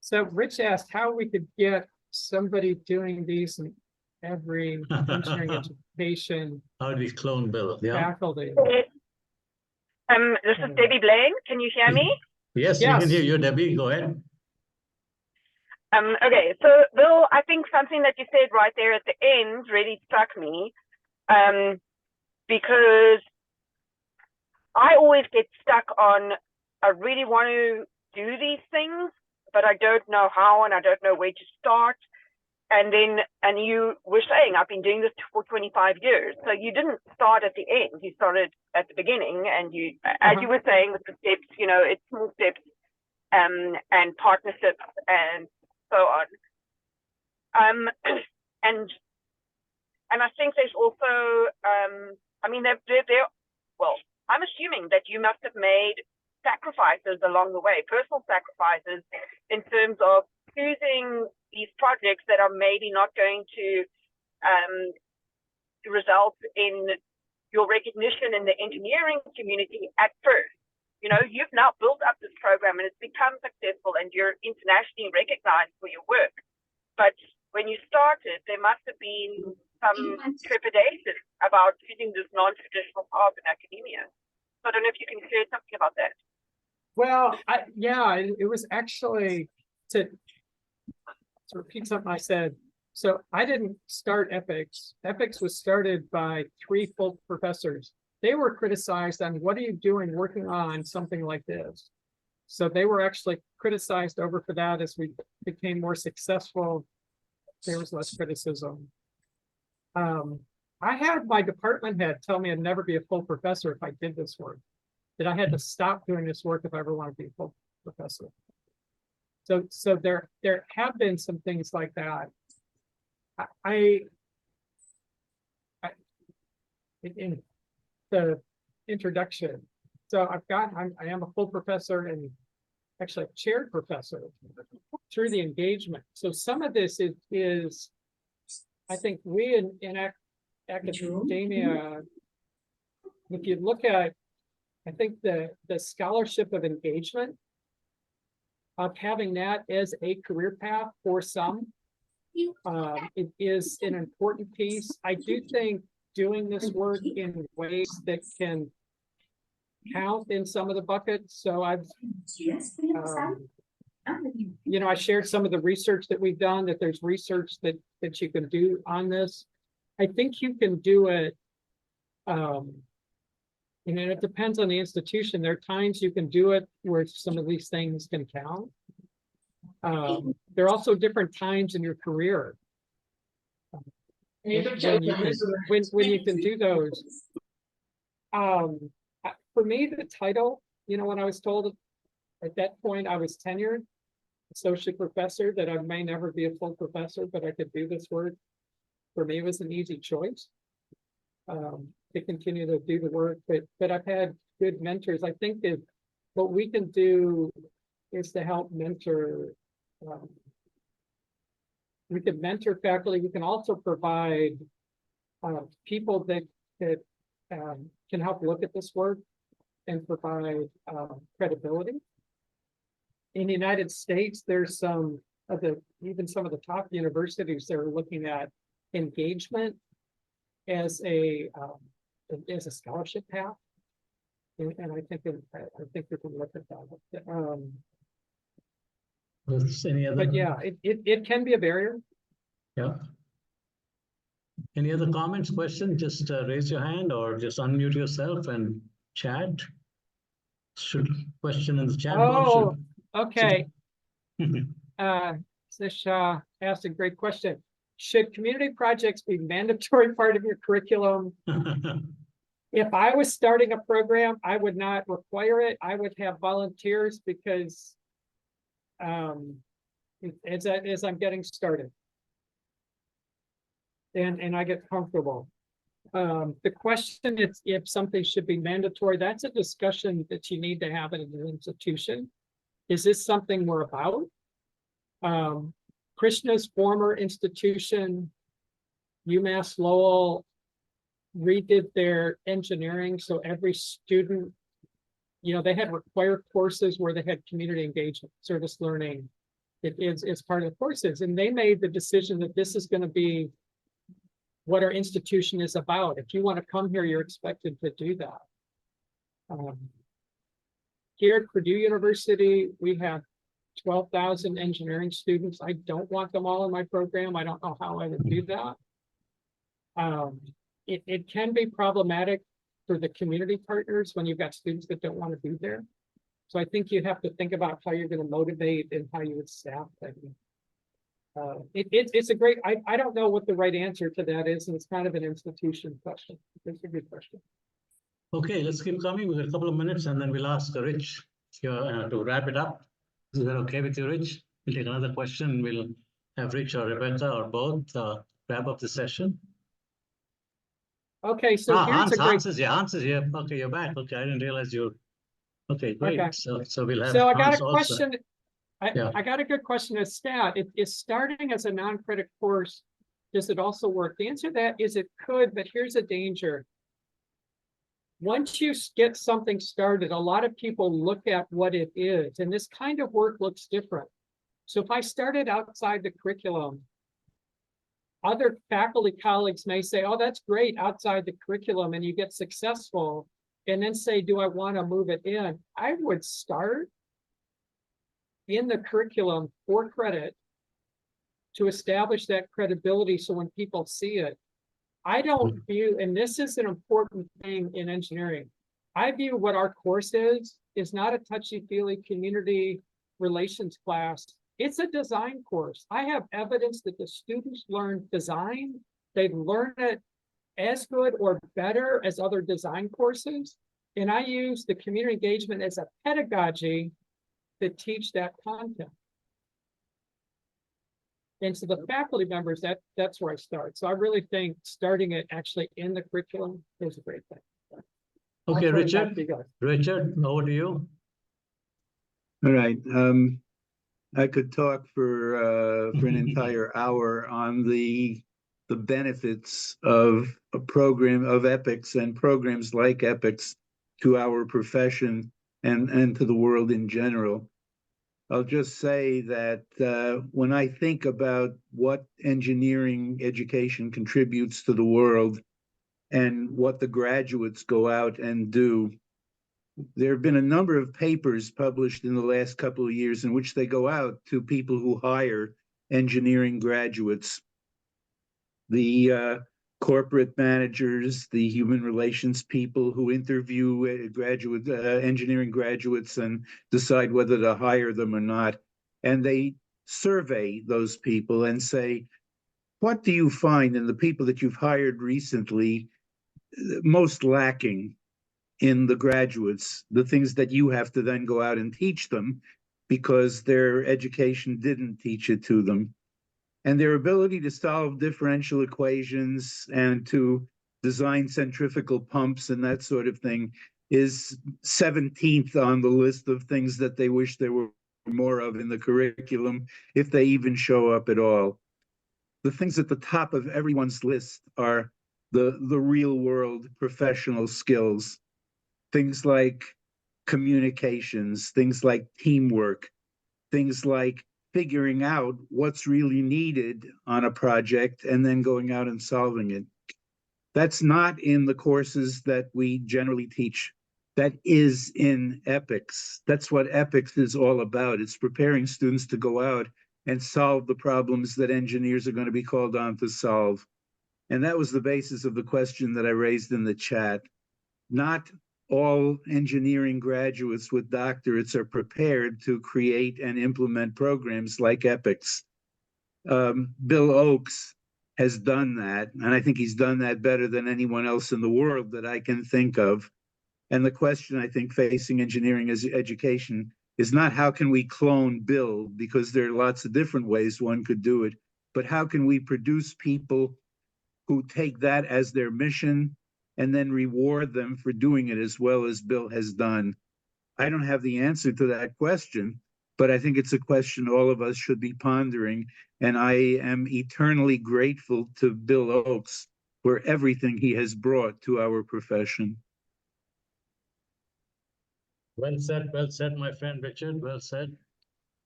So Rich asked how we could get somebody doing these in every engineering education How do we clone Bill? Yeah. faculty. This is Debbie Blaine. Can you hear me? Yes, we can hear you, Debbie. Go ahead. Okay, so Bill, I think something that you said right there at the end really struck me, because I always get stuck on, I really want to do these things, but I don't know how and I don't know where to start. And you were saying, I've been doing this for 25 years. So you didn't start at the end, you started at the beginning, and you, as you were saying with the steps, you know, it's small steps and partnerships and so on. And I think there's also, I mean, well, I'm assuming that you must have made sacrifices along the way, personal sacrifices in terms of choosing these projects that are maybe not going to result in your recognition in the engineering community at first. You know, you've now built up this program and it's become successful and you're internationally recognized for your work. But when you started, there must have been some trepidation about choosing this non-traditional path in academia. So I don't know if you can share something about that. Well, it was actually to repeat something I said. So I didn't start EPICS. EPICS was started by 3 full professors. They were criticized on what are you doing working on something like this? So they were actually criticized over for that. As we became more successful, there was less criticism. I had my department head tell me I'd never be a full professor if I did this work, that I had to stop doing this work if I ever want to be a full professor. So there have been some things like that. In the introduction, so I am a full professor and actually a chaired professor through the engagement. So some of this is I think we in academia, if you look at, I think the scholarship of engagement, of having that as a career path for some, it is an important piece. I do think doing this work in ways that can count in some of the buckets. So I've, you know, I shared some of the research that we've done, that there's research that you can do on this. I think you can do it, and it depends on the institution. There are times you can do it where some of these things can count. There are also different times in your career when you can do those. For me, the title, you know, when I was told at that point I was tenured associate professor, that I may never be a full professor, but I could do this work. For me, it was an easy choice to continue to do the work. But I've had good mentors. I think that what we can do is to help mentor. We can mentor faculty. We can also provide people that that can help look at this work and provide credibility. In the United States, there's some of the, even some of the top universities that are looking at engagement as a scholarship path. And I think we can look at that. Any other? But yeah, it can be a barrier. Yeah. Any other comments, questions? Just raise your hand or just unmute yourself and chat. Should question in the chat box. Oh, okay. Should... Sisha asked a great question. Should community projects be mandatory part of your curriculum? If I was starting a program, I would not require it. I would have volunteers because as I'm getting started and I get comfortable. The question is if something should be mandatory, that's a discussion that you need to have in an institution. Is this something we're about? Krishna's former institution, UMass Lowell, redid their engineering. So every student, they had required courses where they had community engagement, service learning. It is part of the courses. And they made the decision that this is going to be what our institution is about. If you want to come here, you're expected to do that. Here at Purdue University, we have 12,000 engineering students. I don't want them all in my program. I don't know how I would do that. It can be problematic for the community partners when you've got students that don't want to be there. So I think you have to think about how you're going to motivate and how you would staff things. It's a great, I don't know what the right answer to that is, and it's kind of an institution question. It's a good question. Okay, let's keep coming. We've got a couple of minutes and then we'll ask Rich to wrap it up. Is that okay with you, Rich? We'll take another question. We'll have Rich or Rebecca or both wrap up the session. Okay, so here's a great... Answers here. Okay, you're back. Okay, I didn't realize you... Okay, great. Okay. So we'll have... So I got a question. I got a good question as stat. Is starting as a non-credit course, does it also work? The answer to that is it could, but here's a danger. Once you get something started, a lot of people look at what it is, and this kind of work looks different. So if I started outside the curriculum, other faculty colleagues may say, oh, that's great outside the curriculum, and you get successful, and then say, do I want to move it in? I would start in the curriculum for credit to establish that credibility so when people see it, I don't view, and this is an important thing in engineering, I view what our course is not a touchy-feely community relations class. It's a design course. I have evidence that the students learn design. They've learned it as good or better as other design courses. And I use the community engagement as a pedagogy to teach that content. And so the faculty members, that's where I start. So I really think starting it actually in the curriculum is a great thing. Okay, Richard, over to you. All right. I could talk for an entire hour on the benefits of a program of EPICS and programs like EPICS to our profession and to the world in general. I'll just say that when I think about what engineering education contributes to the world and what the graduates go out and do, there have been a number of papers published in the last couple of years in which they go out to people who hire engineering graduates, the corporate managers, the human relations people who interview engineering graduates and decide whether to hire them or not. And they survey those people and say, what do you find in the people that you've hired recently most lacking in the graduates, the things that you have to then go out and teach them because their education didn't teach it to them? And their ability to solve differential equations and to design centrifugal pumps and that sort of thing is 17th on the list of things that they wish there were more of in the curriculum, if they even show up at all. The things at the top of everyone's list are the real world professional skills, things like communications, things like teamwork, things like figuring out what's really needed on a project and then going out and solving it. That's not in the courses that we generally teach. That is in EPICS. That's what EPICS is all about. It's preparing students to go out and solve the problems that engineers are going to be called on to solve. And that was the basis of the question that I raised in the chat. Not all engineering graduates with doctorates are prepared to create and implement programs like EPICS. Bill Oakes has done that, and I think he's done that better than anyone else in the world that I can think of. And the question, I think, facing engineering as education is not how can we clone Bill, because there are lots of different ways one could do it, but how can we produce people who take that as their mission and then reward them for doing it as well as Bill has done. I don't have the answer to that question, but I think it's a question all of us should be pondering. And I am eternally grateful to Bill Oakes for everything he has brought to our profession. Well said, my friend Richard. Well said.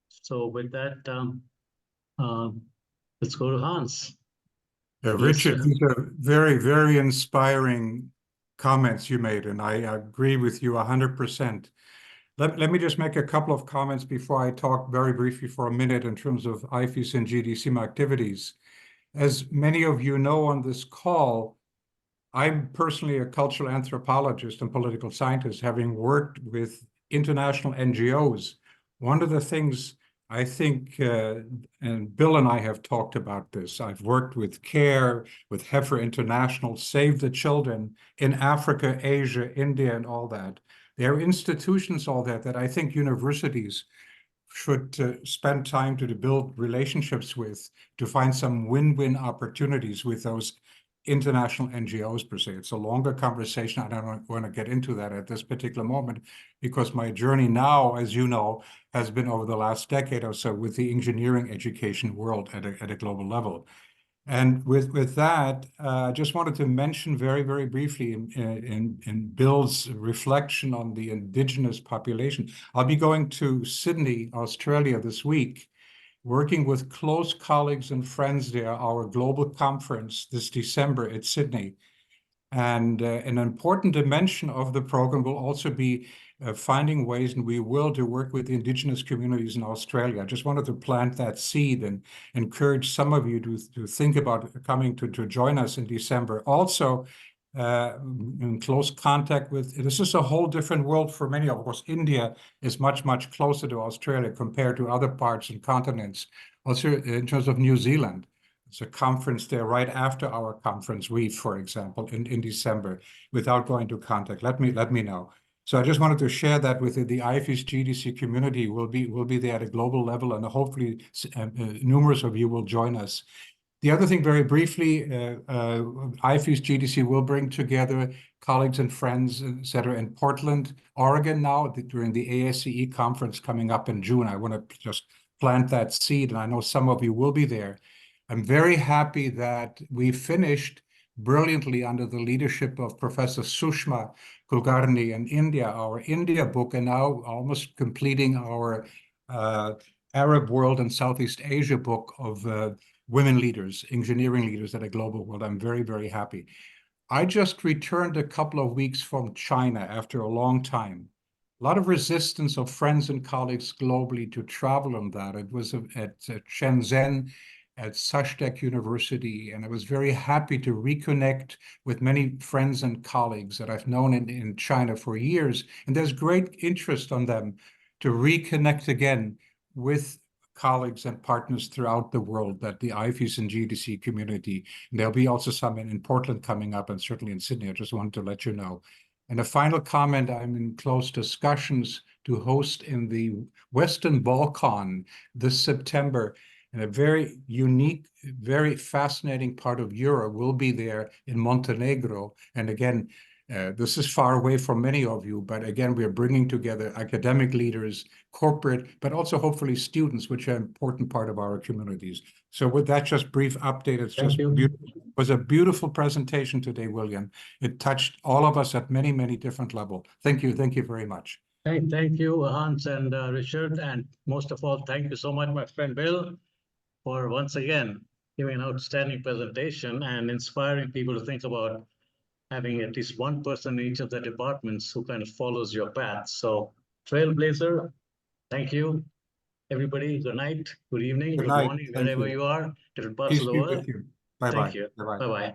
So with that, let's go to Hans. Richard, these are very, very inspiring comments you made, and I agree with you 100%. Let me just make a couple of comments before I talk very briefly for a minute in terms of IFES and GDCM activities. As many of you know on this call, I'm personally a cultural anthropologist and political scientist, having worked with international NGOs. One of the things I think, and Bill and I have talked about this, I've worked with CARE, with Heifer International, Save the Children in Africa, Asia, India, and all that. There are institutions, all that I think universities should spend time to build relationships with, to find some win-win opportunities with those international NGOs per se. It's a longer conversation. I don't want to get into that at this particular moment, because my journey now, as you know, has been over the last decade or so with the engineering education world at a global level. And with that, I just wanted to mention very, very briefly in Bill's reflection on the indigenous population. I'll be going to Sydney, Australia this week, working with close colleagues and friends there, our global conference this December at Sydney. And an important dimension of the program will also be finding ways, and we will, to work with the indigenous communities in Australia. I just wanted to plant that seed and encourage some of you to think about coming to join us in December. Also, in close contact with, this is a whole different world for many of us. India is much, much closer to Australia compared to other parts and continents. Also, in terms of New Zealand, there's a conference there right after our conference, for example, in December, without going to contact. Let me know. So I just wanted to share that with the IFES GDC community. Will be there at a global level, and hopefully numerous of you will join us. The other thing, very briefly, IFES GDC will bring together colleagues and friends, et cetera, in Portland, Oregon now during the ASCE conference coming up in June. I want to just plant that seed, and I know some of you will be there. I'm very happy that we finished brilliantly under the leadership of Professor Sushma Kulkarni in India, our India book, and now almost completing our Arab world and Southeast Asia book of women leaders, engineering leaders at a global world. I'm very, very happy. I just returned a couple of weeks from China after a long time. A lot of resistance of friends and colleagues globally to travel on that. It was at Shenzhen, at Sashtec University, and I was very happy to reconnect with many friends and colleagues that I've known in China for years. And there's great interest on them to reconnect again with colleagues and partners throughout the world, that the IFES and GDC community. And there'll be also some in Portland coming up, and certainly in Sydney. I just wanted to let you know. And a final comment, I'm in close discussions to host in the Western Balkan this September. And a very unique, very fascinating part of Europe will be there in Montenegro. And again, This is far away from many of you, but again, we're bringing together academic leaders, corporate, but also hopefully students, which are an important part of our communities. So with that just brief update, it's Thank just you. beautiful. It was a beautiful presentation today, William. It touched all of us at many, many different levels. Thank you. Thank you very much. Thank you, Hans and Richard, and most of all, thank you so much, my friend Bill, for once again giving an outstanding presentation and inspiring people to think about having at least one person in each of the departments who kind of follows your path. So, Trailblazer, thank you, everybody. Good night, good evening, Good good night. morning, Thank wherever you. you are, different parts Peace of the be world. with you. Thank Bye-bye. you. Bye-bye. Bye-bye.